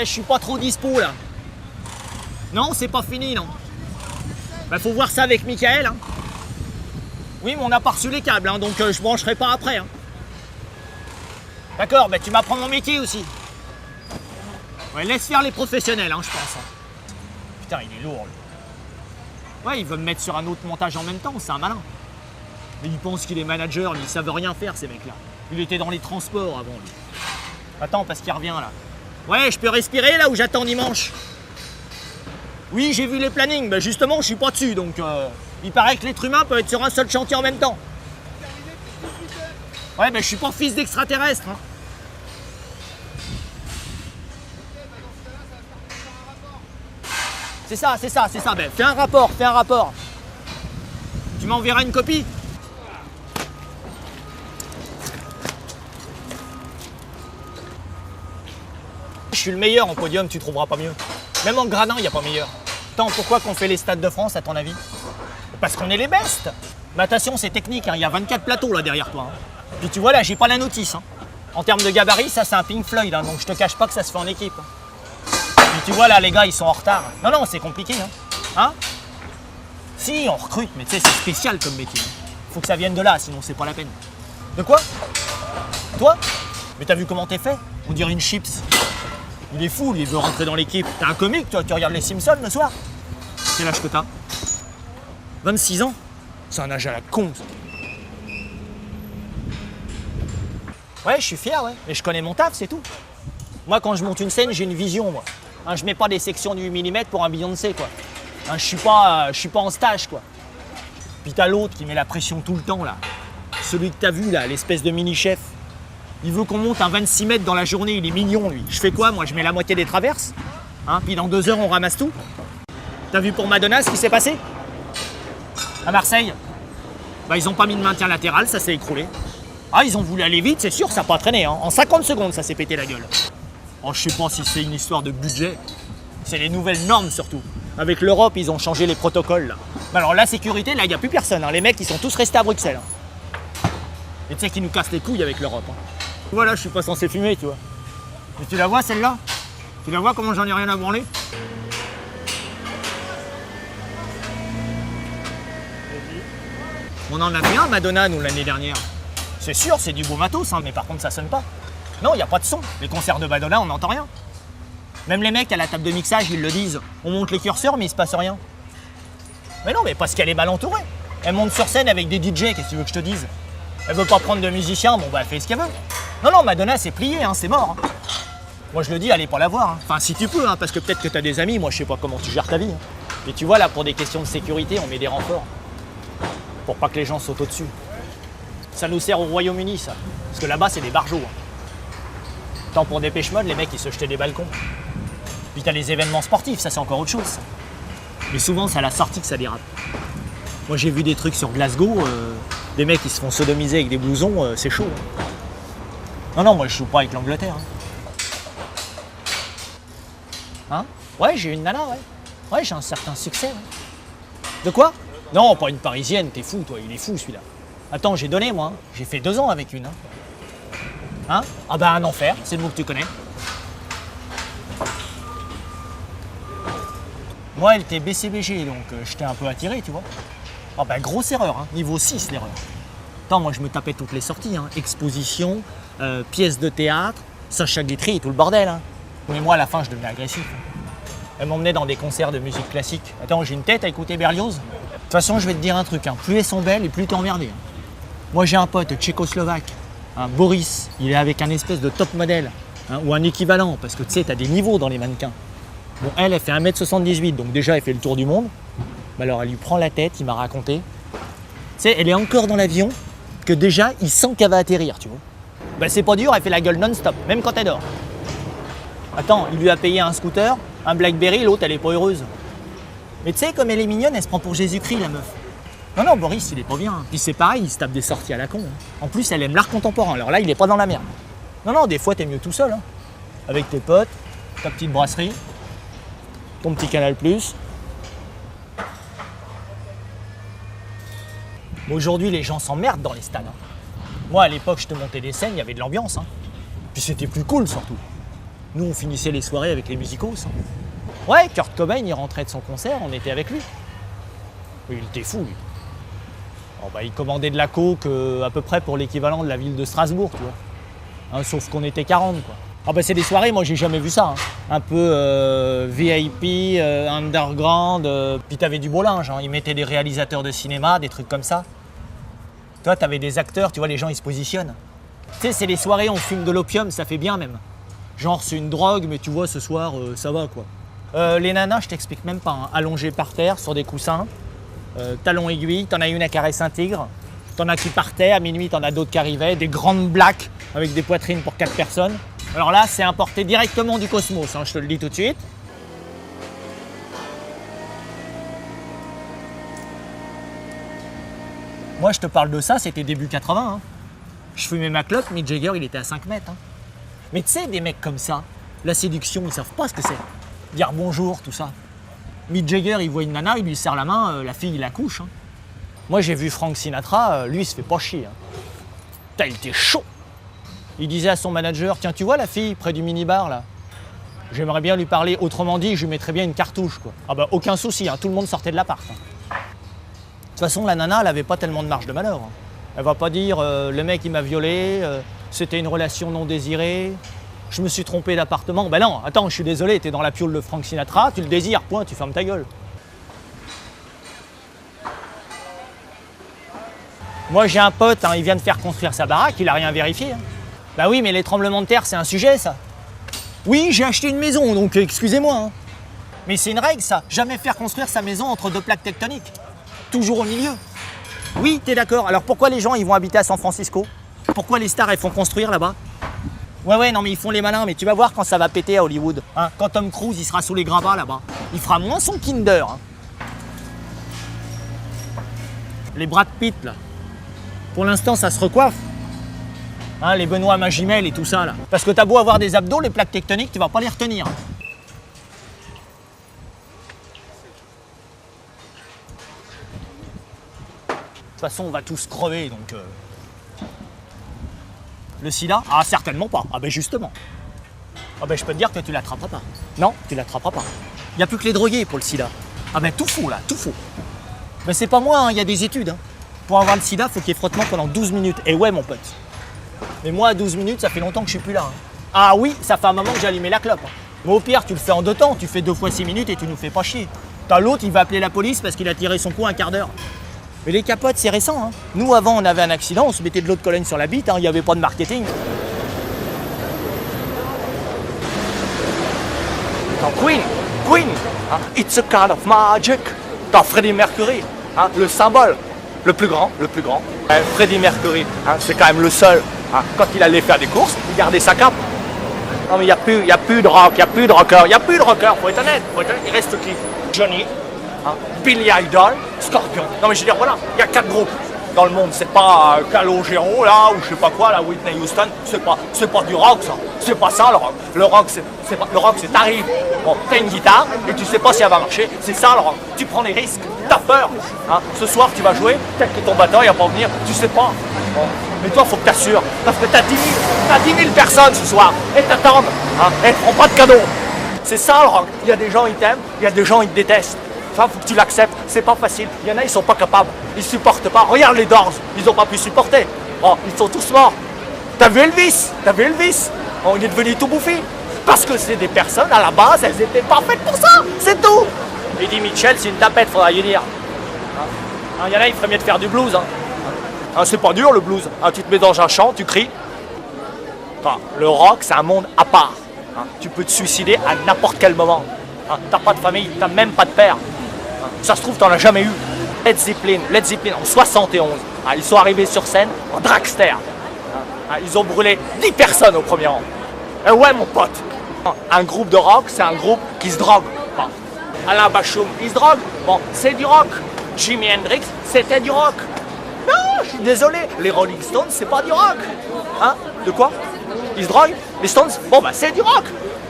Ouais, je suis pas trop dispo là. Non, c'est pas fini, non. Bah, faut voir ça avec Michael. Hein. Oui, mais on n'a pas reçu les câbles, hein, donc je brancherai pas après. Hein. D'accord, bah tu m'apprends mon métier aussi. Ouais, laisse faire les professionnels, hein, je pense. Hein. Putain, il est lourd, lui. Ouais, il veut me mettre sur un autre montage en même temps, c'est un malin. Mais il pense qu'il est manager, mais ils savent rien faire, ces mecs-là. Il était dans les transports avant, lui. Attends, parce qu'il revient, là. Ouais, je peux respirer, là, où j'attends dimanche? Oui, j'ai vu les plannings, mais justement, je suis pas dessus, donc... il paraît que l'être humain peut être sur un seul chantier en même temps. Ouais, mais je suis pas fils d'extraterrestre, hein. C'est ça, ben, fais un rapport. Tu m'enverras une copie? Je suis le meilleur en podium, tu trouveras pas mieux. Même en gradin, il n'y a pas meilleur. Attends, pourquoi qu'on fait les stades de France, à ton avis? Parce qu'on est les bestes. Mais attention, c'est technique, hein. Il y a 24 plateaux là derrière toi. Hein. Puis tu vois, là, j'ai pas la notice. Hein. En termes de gabarit, ça, c'est un Pink Floyd, hein, donc je te cache pas que ça se fait en équipe. Puis tu vois, là, les gars, ils sont en retard. Non, c'est compliqué. Hein? Si, on recrute, mais tu sais, c'est spécial comme métier. Faut que ça vienne de là, sinon c'est pas la peine. De quoi? Toi? Mais t'as vu comment t'es fait? On dirait une chips. Il est fou, lui, il veut rentrer dans l'équipe. T'es un comique, toi, tu regardes les Simpsons le soir? Quel âge que t'as? 26 ans? C'est un âge à la con, ça. Ouais, je suis fier, ouais. Mais je connais mon taf, c'est tout. Moi, quand je monte une scène, j'ai une vision, moi. Hein, je mets pas des sections du 8 mm pour un Beyoncé, quoi. Hein, je suis pas en stage, quoi. Puis t'as l'autre qui met la pression tout le temps, là. Celui que t'as vu, là, l'espèce de mini-chef. Il veut qu'on monte un 26 mètres dans la journée, il est mignon, lui. Je fais quoi, moi? Je mets la moitié des traverses. Hein, puis dans 2 heures, on ramasse tout. T'as vu pour Madonna ce qui s'est passé? À Marseille? Bah, ils ont pas mis de maintien latéral, ça s'est écroulé. Ah, ils ont voulu aller vite, c'est sûr, ça n'a pas traîné. Hein. En 50 secondes, ça s'est pété la gueule. Oh, je sais pas si c'est une histoire de budget. C'est les nouvelles normes, surtout. Avec l'Europe, ils ont changé les protocoles, là. Mais alors, la sécurité, là, il n'y a plus personne. Hein. Les mecs, ils sont tous restés à Bruxelles. Hein. Et tu sais qu'ils nous cassent les couilles avec l'Europe. Hein. Voilà, je suis pas censé fumer, tu vois. Mais tu la vois, celle-là? Tu la vois comment j'en ai rien à branler? On en a fait un, Madonna, nous, l'année dernière. C'est sûr, c'est du beau matos, hein, mais par contre, ça sonne pas. Non, il n'y a pas de son. Les concerts de Madonna, on n'entend rien. Même les mecs à la table de mixage, ils le disent. On monte les curseurs, mais il se passe rien. Mais non, mais parce qu'elle est mal entourée. Elle monte sur scène avec des DJ, qu'est-ce que tu veux que je te dise? Elle veut pas prendre de musiciens, bon bah elle fait ce qu'elle veut. Non, Madonna, c'est plié, hein, c'est mort. Hein. Moi, je le dis, allez pas la voir. Hein. Enfin, si tu peux, hein, parce que peut-être que tu as des amis, moi, je sais pas comment tu gères ta vie. Hein. Et tu vois, là, pour des questions de sécurité, on met des renforts. Pour pas que les gens sautent au-dessus. Ça nous sert au Royaume-Uni, ça. Parce que là-bas, c'est des barjots. Hein. Tant pour Dépêche Mode, les mecs, ils se jetaient des balcons. Puis t'as les événements sportifs, ça, c'est encore autre chose. Ça. Mais souvent, c'est à la sortie que ça dérape. Moi, j'ai vu des trucs sur Glasgow, des mecs qui se font sodomiser avec des blousons, c'est chaud. Hein. Non, moi, je joue pas avec l'Angleterre. Hein? Ouais, j'ai une nana, ouais. Ouais, j'ai un certain succès, ouais. De quoi? Non, pas une parisienne, t'es fou, toi, il est fou, celui-là. Attends, j'ai donné, moi. Hein. J'ai fait 2 ans avec une. Hein? Ah bah, un enfer, c'est le mot que tu connais. Moi, elle était BCBG, donc j'étais un peu attiré, tu vois. Ah bah, grosse erreur, hein. Niveau 6, l'erreur. Attends, moi, je me tapais toutes les sorties, hein. Exposition, pièces de théâtre, Sacha Guitry et tout le bordel, hein. Mais moi, à la fin, je devenais agressif. Elle m'emmenait dans des concerts de musique classique. Attends, j'ai une tête à écouter Berlioz. De toute façon, je vais te dire un truc, hein. Plus elles sont belles et plus t'es emmerdé. Hein. Moi, j'ai un pote tchécoslovaque, hein, Boris. Il est avec un espèce de top modèle, hein, ou un équivalent, parce que tu sais, t'as des niveaux dans les mannequins. Bon, elle fait 1m78, donc déjà, elle fait le tour du monde. Mais alors, elle lui prend la tête, il m'a raconté. Tu sais, elle est encore dans l'avion, que déjà, il sent qu'elle va atterrir, tu vois. Ben, c'est pas dur, elle fait la gueule non-stop, même quand elle dort. Attends, il lui a payé un scooter, un Blackberry, l'autre, elle est pas heureuse. Mais tu sais, comme elle est mignonne, elle se prend pour Jésus-Christ, la meuf. Non, Boris, il est pas bien. Puis c'est pareil, il se tape des sorties à la con. En plus, elle aime l'art contemporain. Alors là, il est pas dans la merde. Non, des fois, t'es mieux tout seul. Hein. Avec tes potes, ta petite brasserie, ton petit Canal+. Aujourd'hui, les gens s'emmerdent dans les stades. Hein. Moi, à l'époque, je te montais des scènes, il y avait de l'ambiance. Hein. Puis c'était plus cool, surtout. Nous, on finissait les soirées avec les musicos. Ouais, Kurt Cobain, il rentrait de son concert, on était avec lui. Il était fou, lui. Oh, bah, il commandait de la coke à peu près pour l'équivalent de la ville de Strasbourg, tu vois. Hein, sauf qu'on était 40, quoi. Ah bah c'est des soirées, moi j'ai jamais vu ça. Hein. Un peu VIP, underground, puis t'avais du beau linge. Hein. Ils mettaient des réalisateurs de cinéma, des trucs comme ça. Toi, t'avais des acteurs, tu vois, les gens ils se positionnent. Tu sais, c'est les soirées, on fume de l'opium, ça fait bien même. Genre c'est une drogue, mais tu vois, ce soir, ça va quoi. Les nanas, je t'explique même pas. Hein. Allongées par terre, sur des coussins, talons aiguilles, t'en as une à caresser un tigre. T'en as qui partaient, à minuit t'en as d'autres qui arrivaient, des grandes blacks avec des poitrines pour 4 personnes. Alors là, c'est importé directement du cosmos, hein, je te le dis tout de suite. Moi, je te parle de ça, c'était début 80. Hein. Je fumais ma clope, Mick Jagger, il était à 5 mètres. Hein. Mais tu sais, des mecs comme ça, la séduction, ils savent pas ce que c'est. Dire bonjour, tout ça. Mick Jagger, il voit une nana, il lui serre la main, la fille, il la couche. Hein. Moi, j'ai vu Frank Sinatra, lui, il se fait pas chier. Hein. Putain, il était chaud. Il disait à son manager, tiens, tu vois la fille près du minibar là? J'aimerais bien lui parler, autrement dit, je lui mettrais bien une cartouche quoi. Ah bah aucun souci, hein, tout le monde sortait de l'appart. Hein. De toute façon, la nana, elle avait pas tellement de marge de manœuvre. Hein. Elle va pas dire, le mec il m'a violé, c'était une relation non désirée, je me suis trompé d'appartement. Ben non, attends, je suis désolé, t'es dans la piole de Frank Sinatra, tu le désires, point, tu fermes ta gueule. Moi j'ai un pote, hein, il vient de faire construire sa baraque, il a rien vérifié. Hein. Bah oui, mais les tremblements de terre, c'est un sujet, ça. Oui, j'ai acheté une maison, donc excusez-moi. Hein. Mais c'est une règle, ça. Jamais faire construire sa maison entre deux plaques tectoniques. Toujours au milieu. Oui, t'es d'accord. Alors pourquoi les gens, ils vont habiter à San Francisco? Pourquoi les stars, elles font construire là-bas? Ouais, non, mais ils font les malins. Mais tu vas voir quand ça va péter à Hollywood. Hein. Quand Tom Cruise, il sera sous les gravats là-bas. Il fera moins son Kinder. Hein. Les Brad Pitt, là. Pour l'instant, ça se recoiffe. Hein, les Benoît Magimel et tout ça là. Parce que t'as beau avoir des abdos, les plaques tectoniques, tu vas pas les retenir. De toute façon, on va tous crever donc. Le sida? Ah, certainement pas. Ah ben justement. Ah ben je peux te dire que tu l'attraperas pas. Non, tu l'attraperas pas. Il n'y a plus que les drogués pour le sida. Ah ben tout faux là, tout faux. Mais c'est pas moi, il y a des études. Hein. Pour avoir le sida, il faut qu'il y ait frottement pendant 12 minutes. Et ouais mon pote. Mais moi, à 12 minutes, ça fait longtemps que je suis plus là. Hein. Ah oui, ça fait un moment que j'ai allumé la clope. Hein. Mais au pire, tu le fais en 2 temps. Tu fais 2 fois 6 minutes et tu nous fais pas chier. T'as l'autre, il va appeler la police parce qu'il a tiré son coup un quart d'heure. Mais les capotes, c'est récent. Hein. Nous, avant, on avait un accident, on se mettait de l'eau de Cologne sur la bite. Hein. Il n'y avait pas de marketing. Queen, hein. It's a kind of magic. Dans Freddie Mercury, hein, le symbole, le plus grand. Freddie Mercury, hein, c'est quand même le seul. Hein, quand il allait faire des courses, il gardait sa cape. Non mais il n'y a plus de rock, il n'y a plus de rocker, faut être honnête, il reste qui? Johnny, hein, Billy Idol, Scorpion. Non mais je veux dire voilà, il y a 4 groupes dans le monde, c'est pas Calogero là, ou je sais pas quoi, là, Whitney Houston, c'est pas du rock ça, c'est pas ça le rock. Le rock c'est t'arrives, bon, t'as une guitare et tu sais pas si elle va marcher, c'est ça le rock. Tu prends des risques, t'as peur, hein. Ce soir tu vas jouer, peut-être que ton batteur il va pas venir, tu sais pas. Bon. Mais toi, faut que t'assures, parce que t'as 10 000 personnes ce soir, et t'attendent, hein, et elles feront pas de cadeaux. C'est ça le rock. Il y a des gens, ils t'aiment, il y a des gens, ils te détestent. Enfin, faut que tu l'acceptes, c'est pas facile. Il y en a, ils sont pas capables, ils supportent pas. Regarde les Doors, ils ont pas pu supporter. Oh, ils sont tous morts. T'as vu Elvis? Oh, il est devenu tout bouffi. Parce que c'est des personnes, à la base, elles étaient pas faites pour ça, c'est tout. Eddie Mitchell, c'est une tapette, faudra y dire. Hein, il y en a, il ferait mieux de faire du blues. Hein. Hein, c'est pas dur le blues, hein, tu te mets dans un champ, tu cries. Enfin, le rock, c'est un monde à part. Hein, tu peux te suicider à n'importe quel moment. Hein, t'as pas de famille, t'as même pas de père. Hein, ça se trouve, t'en as jamais eu. Led Zeppelin en 71. Hein, ils sont arrivés sur scène en dragster. Hein, ils ont brûlé 10 personnes au premier rang. Et ouais mon pote, un groupe de rock, c'est un groupe qui se drogue. Hein, Alain Bachung, il se drogue. Bon, c'est du rock. Jimi Hendrix, c'était du rock. Non, je suis désolé, les Rolling Stones, c'est pas du rock. Hein? De quoi? Ils se droguent? Les Stones? Bon bah c'est du rock.